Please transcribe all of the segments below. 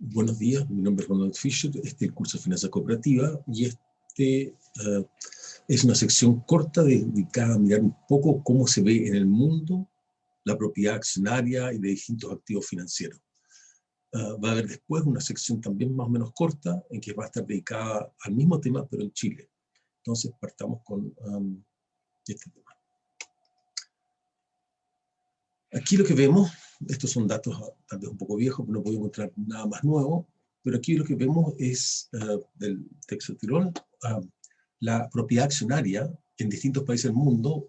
Buenos días, mi nombre es Ronald Fisher, este es el curso de Finanza Cooperativa y es una sección corta dedicada a mirar un poco cómo se ve en el mundo la propiedad accionaria y de distintos activos financieros. Va a haber después una sección también más o menos corta en que va a estar dedicada al mismo tema, pero en Chile. Entonces partamos con este tema. Aquí lo que vemos, estos son datos tal vez un poco viejos, pero no puedo encontrar nada más nuevo, pero aquí lo que vemos es del texto de Tirol, la propiedad accionaria en distintos países del mundo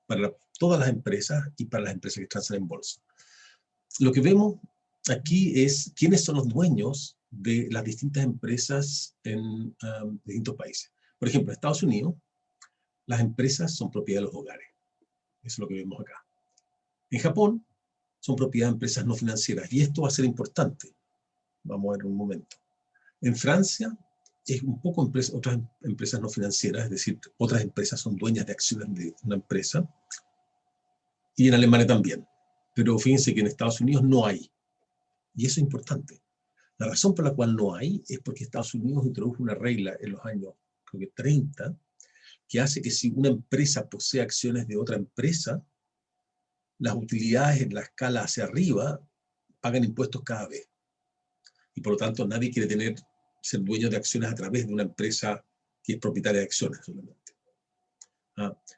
para todas las empresas y para las empresas que transan en bolsa. Lo que vemos aquí es quiénes son los dueños de las distintas empresas en distintos países. Por ejemplo, en Estados Unidos, las empresas son propiedad de los hogares. Eso es lo que vemos acá. En Japón, son propiedad de empresas no financieras. Y esto va a ser importante. Vamos a ver en un momento. En Francia, es un poco otras empresas no financieras, es decir, otras empresas son dueñas de acciones de una empresa. Y en Alemania también. Pero fíjense que en Estados Unidos no hay. Y eso es importante. La razón por la cual no hay es porque Estados Unidos introdujo una regla en los años, creo que 30, que hace que si una empresa posee acciones de otra empresa, las utilidades en la escala hacia arriba pagan impuestos cada vez. Y por lo tanto nadie quiere ser dueño de acciones a través de una empresa que es propietaria de acciones solamente.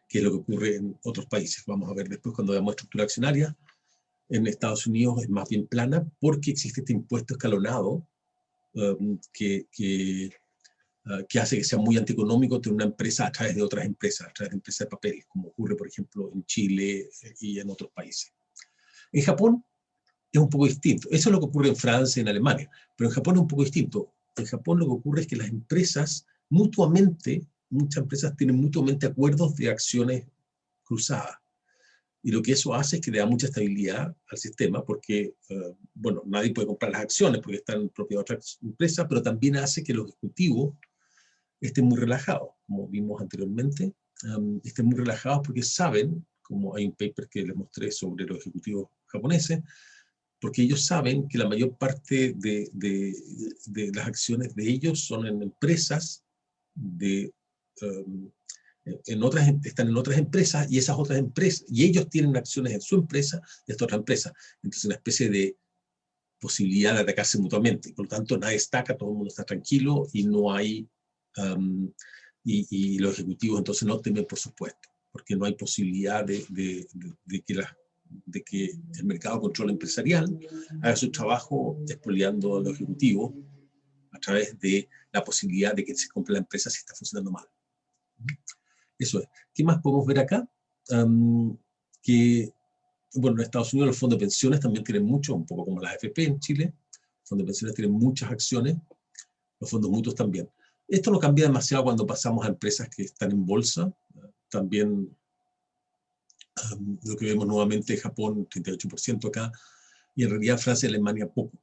Que es lo que ocurre en otros países. Vamos a ver después cuando veamos estructura accionaria. En Estados Unidos es más bien plana porque existe este impuesto escalonado que hace que sea muy antieconómico tener una empresa a través de otras empresas, a través de empresas de papel, como ocurre, por ejemplo, en Chile y en otros países. En Japón es un poco distinto. Eso es lo que ocurre en Francia y en Alemania, pero en Japón es un poco distinto. En Japón lo que ocurre es que las empresas muchas empresas tienen mutuamente acuerdos de acciones cruzadas. Y lo que eso hace es que le da mucha estabilidad al sistema porque, bueno, nadie puede comprar las acciones porque están en propiedad de otra empresa, pero también hace que los ejecutivos estén muy relajados, como vimos anteriormente, estén muy relajados porque saben, como hay un paper que les mostré sobre los ejecutivos japoneses, porque ellos saben que la mayor parte de las acciones de ellos son en empresas están en otras empresas y esas otras empresas, y ellos tienen acciones en su empresa y esta otra empresa. Entonces una especie de posibilidad de atacarse mutuamente. Por lo tanto, nadie destaca, todo el mundo está tranquilo y no hay, y los ejecutivos entonces no temen por supuesto, porque no hay posibilidad de que el mercado de control empresarial haga su trabajo expoliando a los ejecutivos a través de la posibilidad de que se compre la empresa si está funcionando mal. Eso es. ¿Qué más podemos ver acá? Bueno, en Estados Unidos los fondos de pensiones también tienen mucho, un poco como las AFP en Chile. Los fondos de pensiones tienen muchas acciones, los fondos mutuos también. Esto no cambia demasiado cuando pasamos a empresas que están en bolsa. También lo que vemos nuevamente Japón, 38% acá, y en realidad Francia y Alemania poco,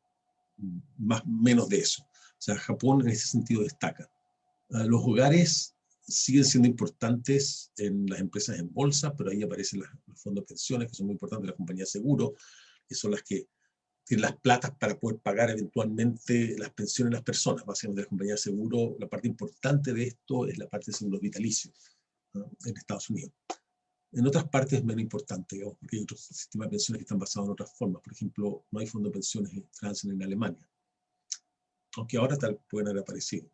menos de eso. O sea, Japón en ese sentido destaca. Los hogares siguen siendo importantes en las empresas en bolsa, pero ahí aparecen los fondos de pensiones, que son muy importantes, las compañías de seguro, que son las que tienen las platas para poder pagar eventualmente las pensiones de las personas. Básicamente las compañías de seguro, la parte importante de esto es la parte de seguros vitalicios, ¿no? En Estados Unidos. En otras partes es menos importante, digamos, porque hay otros sistemas de pensiones que están basados en otras formas. Por ejemplo, no hay fondos de pensiones que transan en Alemania, aunque ahora tal pueden haber aparecido.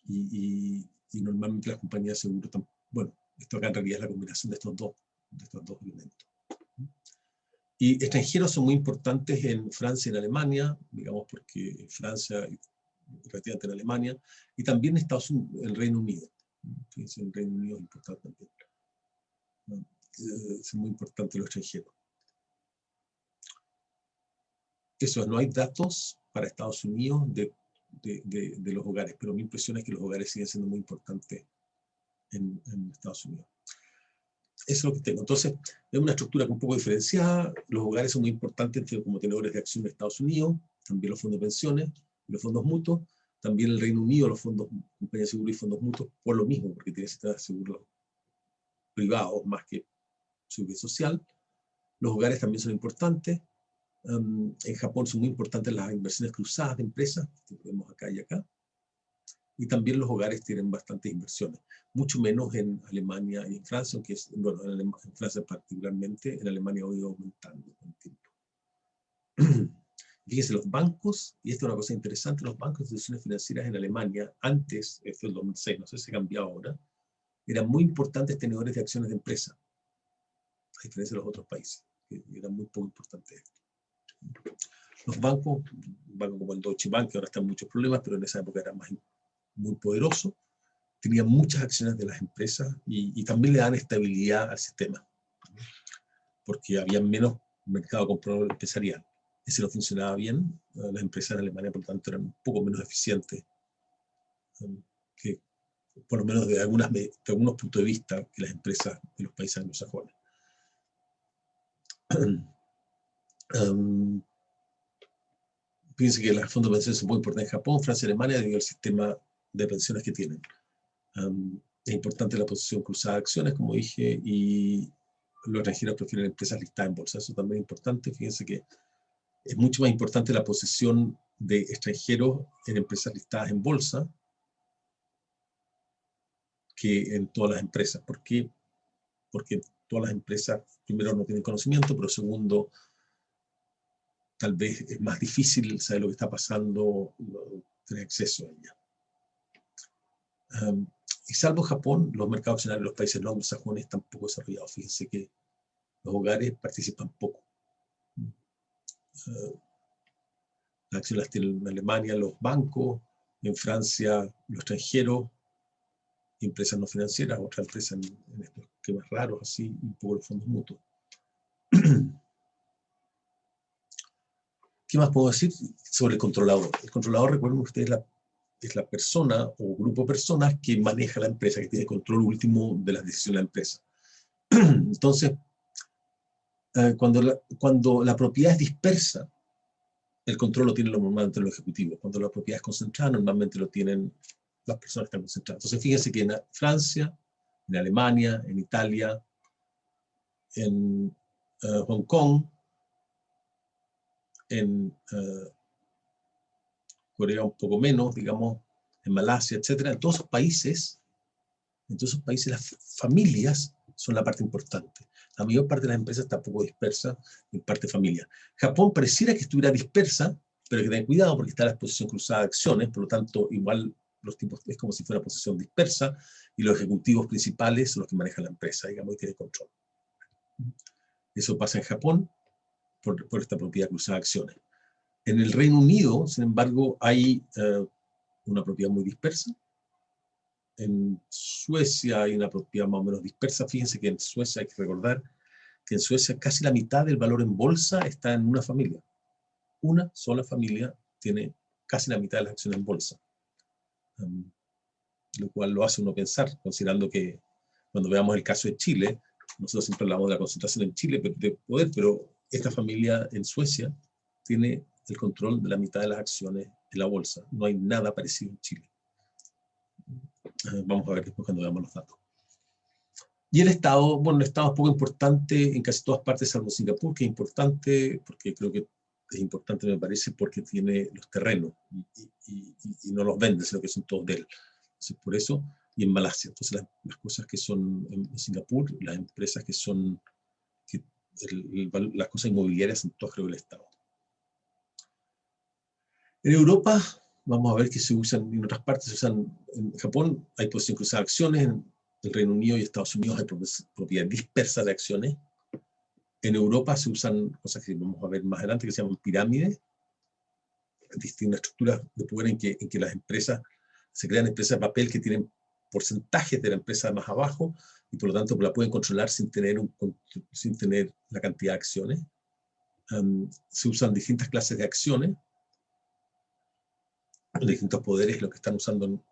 Y normalmente las compañías de seguro están, bueno, esto acá en realidad es la combinación de estos dos elementos. Y extranjeros son muy importantes en Francia y en Alemania, digamos porque en Francia y relativamente en Alemania, y también en el Reino Unido. Fíjense, el Reino Unido es importante también. Es muy importante los extranjeros. Eso, no hay datos para Estados Unidos de los hogares, pero mi impresión es que los hogares siguen siendo muy importantes en Estados Unidos. Eso es lo que tengo. Entonces, es una estructura un poco diferenciada. Los hogares son muy importantes como tenedores de acción de Estados Unidos, también los fondos de pensiones, los fondos mutuos, también el Reino Unido, los fondos, compañías de seguro y fondos mutuos, por lo mismo, porque tiene seguros privados más que seguridad social. Los hogares también son importantes. En Japón son muy importantes las inversiones cruzadas de empresas, que vemos acá y acá. Y también los hogares tienen bastantes inversiones, mucho menos en Alemania y en Francia, aunque bueno, en Francia particularmente, en Alemania ha ido aumentando con el tiempo. Fíjense, los bancos, y esto es una cosa interesante, los bancos de instituciones financieras en Alemania, antes, esto es el 2006, no sé si ha cambiado ahora, eran muy importantes tenedores de acciones de empresa, a diferencia de los otros países, que eran muy poco importantes esto. Los bancos como el Deutsche Bank, que ahora están en muchos problemas, pero en esa época era muy poderoso, tenían muchas acciones de las empresas y también le dan estabilidad al sistema, porque había menos mercado comprador empresarial. Ese no funcionaba bien, las empresas en Alemania, por lo tanto, eran un poco menos eficientes, que por lo menos de algunos puntos de vista, que las empresas de los países anglosajones. Fíjense que los fondos de pensiones son muy importantes en Japón, Francia y Alemania debido al sistema de pensiones que tienen. Es importante la posición cruzada de acciones, como dije, y los extranjeros prefieren empresas listadas en bolsa. Eso también es importante. Fíjense que es mucho más importante la posición de extranjeros en empresas listadas en bolsa que en todas las empresas. ¿Por qué? Porque todas las empresas, primero, no tienen conocimiento, pero segundo, tal vez es más difícil saber lo que está pasando, tener acceso a ella. Y salvo Japón, los mercados accionarios de los países no anglosajones están poco desarrollados. Fíjense que los hogares participan poco. Las acciones las tienen en Alemania los bancos, en Francia los extranjeros, empresas no financieras, otras empresas en estos esquemas raros, así, un poco los fondos mutuos. ¿Qué más puedo decir sobre el controlador? El controlador, recuerden ustedes, es la persona o grupo de personas que maneja la empresa, que tiene control último de las decisiones de la empresa. Entonces, cuando la propiedad es dispersa, el control lo tienen normalmente los ejecutivos. Cuando la propiedad es concentrada, normalmente lo tienen las personas que están concentradas. Entonces, fíjense que en Francia, en Alemania, en Italia, en Hong Kong, en Corea un poco menos, digamos, en Malasia, etcétera. En todos esos países las familias son la parte importante. La mayor parte de las empresas está poco dispersa, en parte familia. Japón pareciera que estuviera dispersa, pero hay que tener cuidado porque está la exposición cruzada de acciones, por lo tanto, igual los tipos es como si fuera posición dispersa y los ejecutivos principales son los que manejan la empresa, digamos, y tienen control. Eso pasa en Japón por esta propiedad cruzada de acciones. En el Reino Unido, sin embargo, hay una propiedad muy dispersa. En Suecia hay una propiedad más o menos dispersa. Fíjense que en Suecia hay que recordar que en Suecia casi la mitad del valor en bolsa está en una familia. Una sola familia tiene casi la mitad de las acciones en bolsa. Lo cual lo hace uno pensar, considerando que cuando veamos el caso de Chile, nosotros siempre hablamos de la concentración en Chile de poder, pero esta familia en Suecia tiene el control de la mitad de las acciones en la bolsa. No hay nada parecido en Chile. Vamos a ver después cuando veamos los datos. Y el Estado, bueno, el Estado es poco importante en casi todas partes, salvo Singapur, que es importante, porque creo que es importante, me parece, porque tiene los terrenos y no los vende, sino que son todos de él. Entonces, por eso, y en Malasia. Entonces, las cosas que son en Singapur, las empresas que son, las cosas inmobiliarias son todas, creo, del Estado. En Europa, vamos a ver que se usan, en otras partes se usan, en Japón hay posición cruzada de acciones, en el Reino Unido y Estados Unidos hay propiedad dispersa de acciones. En Europa se usan cosas que vamos a ver más adelante que se llaman pirámides, distintas estructuras de poder en que las empresas, se crean empresas de papel que tienen porcentajes de la empresa más abajo y por lo tanto la pueden controlar sin tener la cantidad de acciones. Se usan distintas clases de acciones, distintos poderes, lo que están usando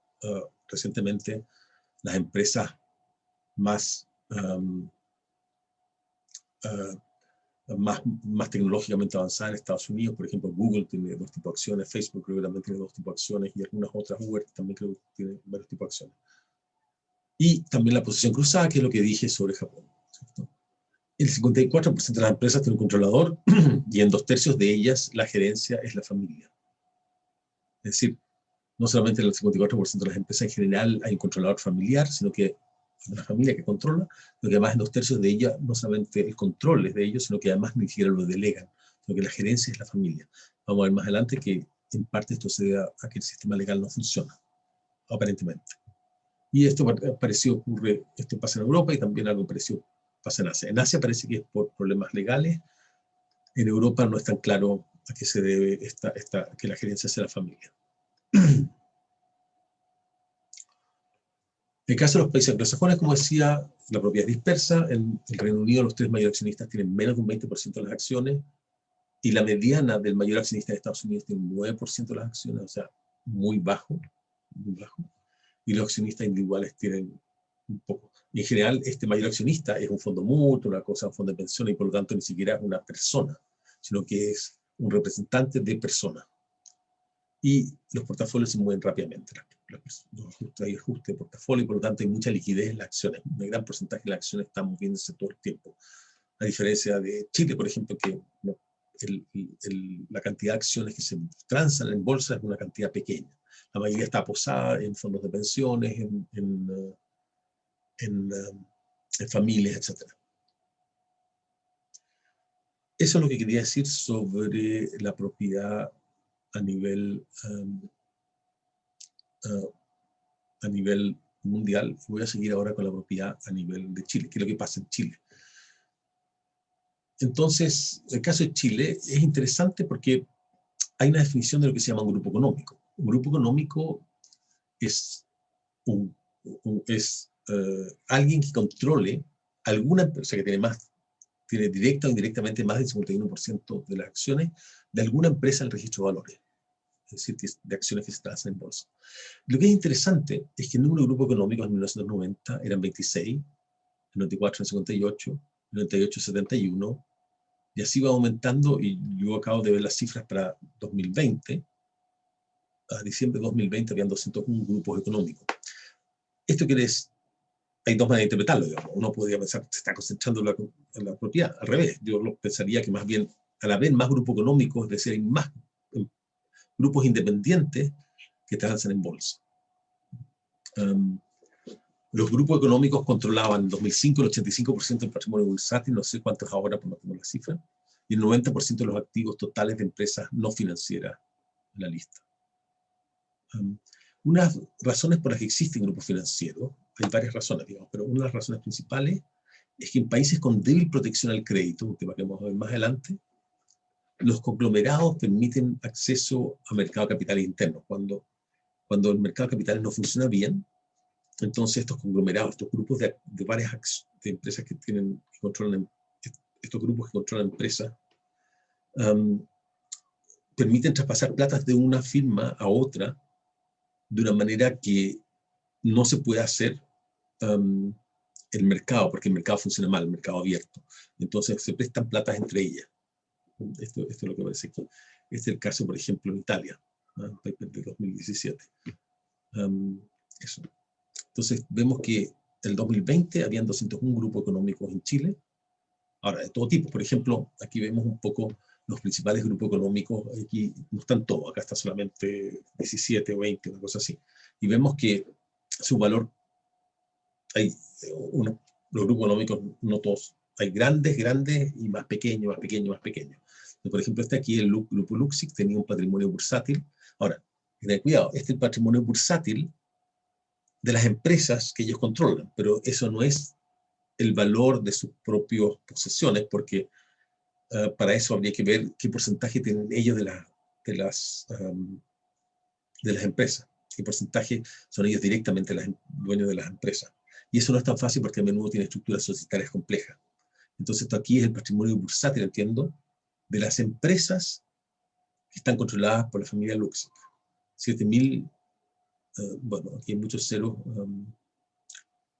recientemente las empresas más tecnológicamente avanzadas en Estados Unidos. Por ejemplo, Google tiene 2 tipos de acciones, Facebook creo que también tiene 2 tipos de acciones y algunas otras, Uber también creo que tiene varios tipos de acciones. Y también la posición cruzada, que es lo que dije sobre Japón, ¿cierto? El 54% de las empresas tiene un controlador y en 2/3 de ellas la gerencia es la familia. Es decir, no solamente en el 54% de las empresas en general hay un controlador familiar, sino que hay una familia que controla, lo que además en 2/3 de ellas no solamente el control es de ellos, sino que además ni siquiera lo delegan, sino que la gerencia es la familia. Vamos a ver más adelante que en parte esto se debe a que el sistema legal no funciona, aparentemente. Y esto ocurre, esto pasa en Europa y también algo parecido pasa en Asia. En Asia parece que es por problemas legales. En Europa no es tan claro a qué se debe que la gerencia sea la familia. En el caso de los países anglosajones, como decía, la propiedad es dispersa. En el Reino Unido los 3 mayores accionistas tienen menos de un 20% de las acciones y la mediana del mayor accionista de Estados Unidos tiene un 9% de las acciones, o sea, muy bajo, muy bajo. Y los accionistas individuales tienen un poco. Y en general, este mayor accionista es un fondo mutuo, una cosa, un fondo de pensión, y por lo tanto ni siquiera es una persona, sino que es un representante de personas. Y los portafolios se mueven rápidamente. Hay ajuste de portafolio y por lo tanto hay mucha liquidez en las acciones. Un gran porcentaje de las acciones están moviéndose todo el tiempo. A diferencia de Chile, por ejemplo, que la cantidad de acciones que se transan en bolsa es una cantidad pequeña. La mayoría está posada en fondos de pensiones, en familias, etc. Eso es lo que quería decir sobre la propiedad a nivel mundial. Voy a seguir ahora con la propiedad a nivel de Chile, que es lo que pasa en Chile. Entonces, el caso de Chile es interesante porque hay una definición de lo que se llama un grupo económico. Un grupo económico es alguien que controle alguna empresa que tiene directa o indirectamente más del 51% de las acciones de alguna empresa en el registro de valores, es decir, de acciones que se transan en bolsa. Lo que es interesante es que el número de grupos económicos en 1990 eran 26, en 94 en 58, en 98 71, y así va aumentando, y yo acabo de ver las cifras para 2020, a diciembre de 2020 habían 201 grupos económicos. Esto quiere decir, hay dos maneras de interpretarlo, digamos. Uno podría pensar que se está concentrando en la propiedad, al revés. Yo pensaría que más bien, al haber más grupos económicos, es decir, hay más grupos independientes que transan en bolsa. Los grupos económicos controlaban en 2005 el 85% del patrimonio bursátil, no sé cuántos ahora, pero no tengo la cifra, y el 90% de los activos totales de empresas no financieras en la lista. Unas razones por las que existen grupos financieros, hay varias razones, digamos, pero una de las razones principales es que en países con débil protección al crédito, un tema que vamos a ver más adelante, los conglomerados permiten acceso a mercado de capitales internos. Cuando el mercado de capitales no funciona bien, entonces estos conglomerados, estos grupos de varias de empresas que controlan, estos grupos que controlan empresas, permiten traspasar platas de una firma a otra de una manera que no se puede hacer el mercado, porque el mercado funciona mal, el mercado abierto. Entonces se prestan platas entre ellas. Esto es lo que parece aquí. Este es el caso, por ejemplo, en Italia, de 2017. Eso. Entonces vemos que en el 2020 habían 201 grupos económicos en Chile. Ahora, de todo tipo. Por ejemplo, aquí vemos un poco los principales grupos económicos. Aquí no están todos, acá está solamente 17 o 20, una cosa así. Y vemos que su valor, hay los grupos económicos, no todos, hay grandes y más pequeños, más pequeños, más pequeños. Por ejemplo, aquí el grupo Luxic tenía un patrimonio bursátil. Ahora, ten cuidado, este es el patrimonio bursátil de las empresas que ellos controlan, pero eso no es el valor de sus propias posesiones, porque para eso habría que ver qué porcentaje tienen ellos de las empresas, qué porcentaje son ellos directamente los dueños de las empresas. Y eso no es tan fácil porque a menudo tiene estructuras societarias complejas. Entonces, esto aquí es el patrimonio bursátil, entiendo, de las empresas que están controladas por la familia Luxic. 7.000, bueno, aquí hay muchos ceros,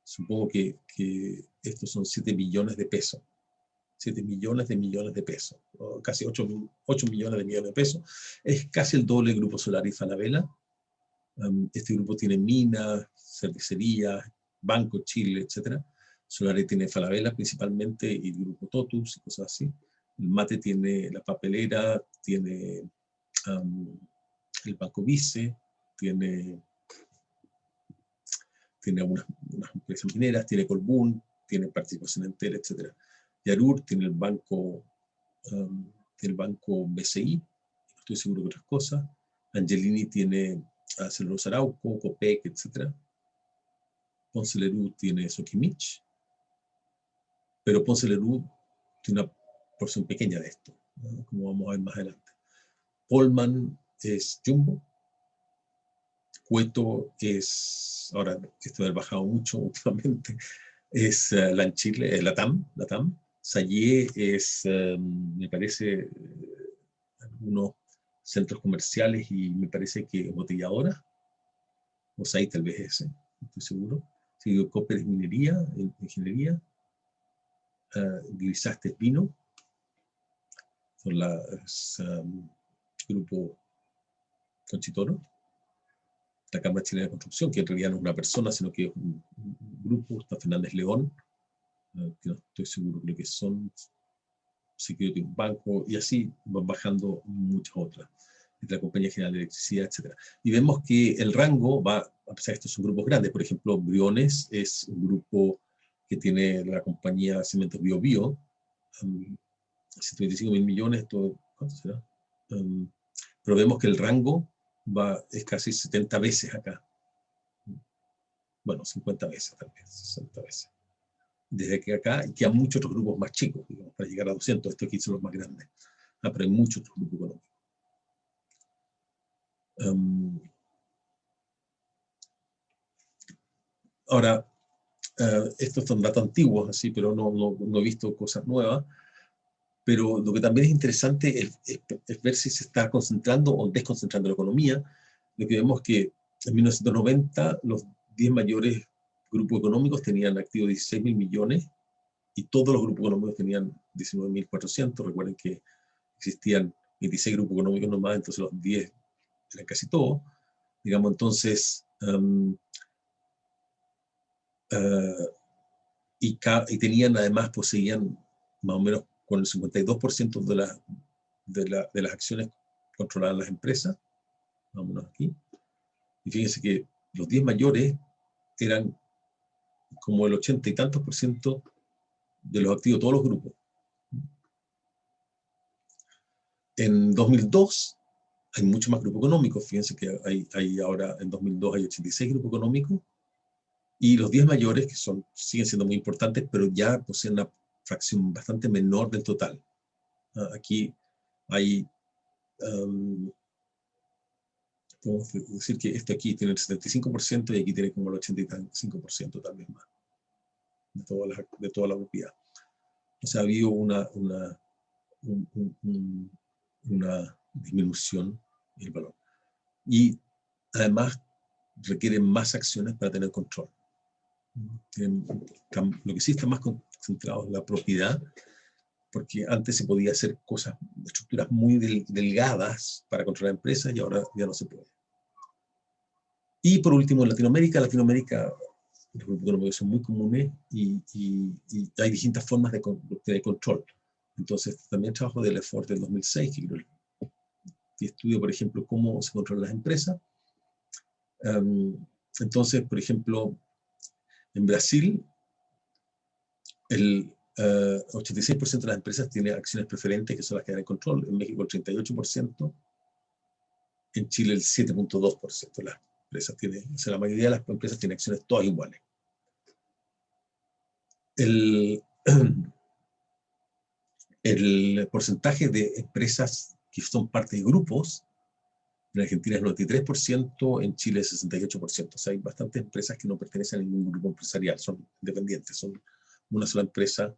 supongo que estos son 7 billones de pesos. 7 millones de pesos, o casi 8 millones de millones de pesos. Es casi el doble del Grupo Solar y Falabella. Este grupo tiene minas, cervecerías, Banco Chile, etc. Solari tiene Falabella principalmente y el grupo Totus y cosas así. El Mate tiene la papelera, tiene el Banco Vice, tiene unas empresas mineras, tiene Colbún, tiene participación entera, etc. Yarur tiene el banco BCI, no estoy seguro de otras cosas. Angelini tiene a Celulosa Arauco, Copec, etc. Ponce Lerú tiene Soquimich, pero Ponce Lerú tiene una porción pequeña de esto, ¿no? Como vamos a ver más adelante. Polman es Jumbo. Cueto es, ahora esto ha bajado mucho últimamente, es Lanchile, Latam. Sayé es, me parece, algunos centros comerciales y me parece que embotelladora. O sea, tal vez ese, no estoy seguro. Sigue Copper es minería, ingeniería. Glisaste es vino. Son las grupo Conchitoro. La Cámara Chilena de Construcción, que en realidad no es una persona, sino que es un grupo. Está Fernández León, que no estoy seguro, creo que son Security Banco, y así van bajando muchas otras, la Compañía General de Electricidad, etc. Y vemos que el rango va, a pesar de estos son grupos grandes, por ejemplo, Briones es un grupo que tiene la compañía Cementos Bio Bio, 125.000 millones, todo, ¿cuánto será? Pero vemos que el rango es casi 70 veces acá. Bueno, 50 veces tal vez, 60 veces. Desde que acá quedan muchos otros grupos más chicos, digamos, para llegar a 200, estos aquí son los más grandes. Pero hay muchos otros grupos económicos. Ahora, estos son datos antiguos, así, pero no he visto cosas nuevas. Pero lo que también es interesante es ver si se está concentrando o desconcentrando la economía. Lo que vemos es que en 1990 los 10 mayores grupos económicos tenían activos 16.000 millones y todos los grupos económicos tenían 19.400. Recuerden que existían 26 grupos económicos nomás, entonces los 10 eran casi todos. Digamos, entonces, y tenían además, poseían más o menos con el 52% de las acciones controladas las empresas, más o menos aquí. Y fíjense que los 10 mayores eran como el 80 y tantos % de los activos de todos los grupos. En 2002 hay mucho más grupos económicos. Fíjense que hay ahora, en 2002 hay 86 grupos económicos. Y los 10 mayores, que siguen siendo muy importantes, pero ya poseen una fracción bastante menor del total. Aquí hay, podemos decir que este aquí tiene el 75% y aquí tiene como el 85%, tal vez más, de toda la propiedad. O sea, ha habido una disminución en el valor. Y además requieren más acciones para tener control. Lo que sí está más concentrado es la propiedad, porque antes se podía hacer cosas, estructuras muy delgadas para controlar empresas y ahora ya no se puede. Y por último, en Latinoamérica los grupos económicos son muy comunes y hay distintas formas de control. Entonces, también trabajo del EFOR del 2006, que estudio, por ejemplo, cómo se controlan las empresas. Entonces, por ejemplo, en Brasil, el 86% de las empresas tiene acciones preferentes, que son las que dan el control. En México, el 38%. En Chile, el 7.2% de las empresas tiene. O sea, la mayoría de las empresas tienen acciones todas iguales. El porcentaje de empresas que son parte de grupos, en Argentina es 93%, en Chile es 68%. O sea, hay bastantes empresas que no pertenecen a ningún grupo empresarial, son independientes, son una sola empresa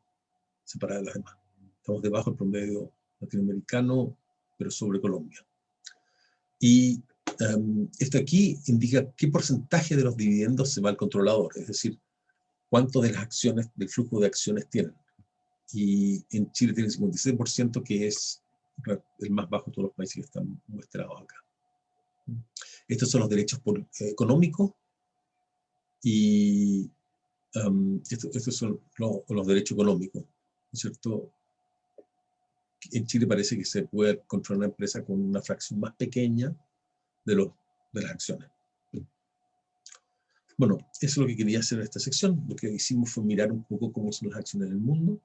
separada de las demás. Estamos debajo del promedio latinoamericano, pero sobre Colombia. Y esto aquí indica qué porcentaje de los dividendos se va al controlador, es decir, cuánto de las acciones, del flujo de acciones tienen. Y en Chile tiene el 56%, que es el más bajo de todos los países que están muestrados acá. Estos son los derechos económicos y Estos son los derechos económicos, ¿no es cierto? En Chile parece que se puede controlar una empresa con una fracción más pequeña de las acciones. Bueno, eso es lo que quería hacer en esta sección. Lo que hicimos fue mirar un poco cómo son las acciones en el mundo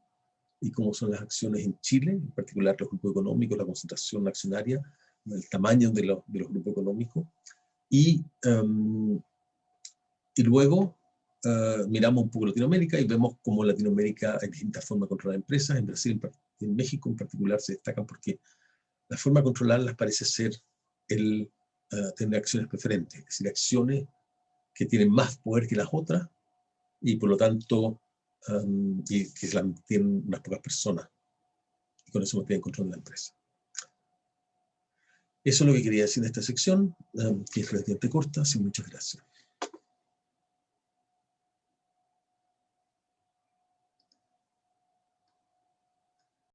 y cómo son las acciones en Chile, en particular los grupos económicos, la concentración accionaria, el tamaño de los grupos económicos. Y luego miramos un poco Latinoamérica y vemos cómo en Latinoamérica hay distintas formas de controlar empresas. En Brasil, en México en particular, se destacan porque la forma de controlarlas parece ser tener acciones preferentes, es decir, acciones que tienen más poder que las otras y por lo tanto y que tienen unas pocas personas y con eso mantienen control de la empresa. Eso es lo que quería decir en esta sección, que es relativamente corta, así muchas gracias.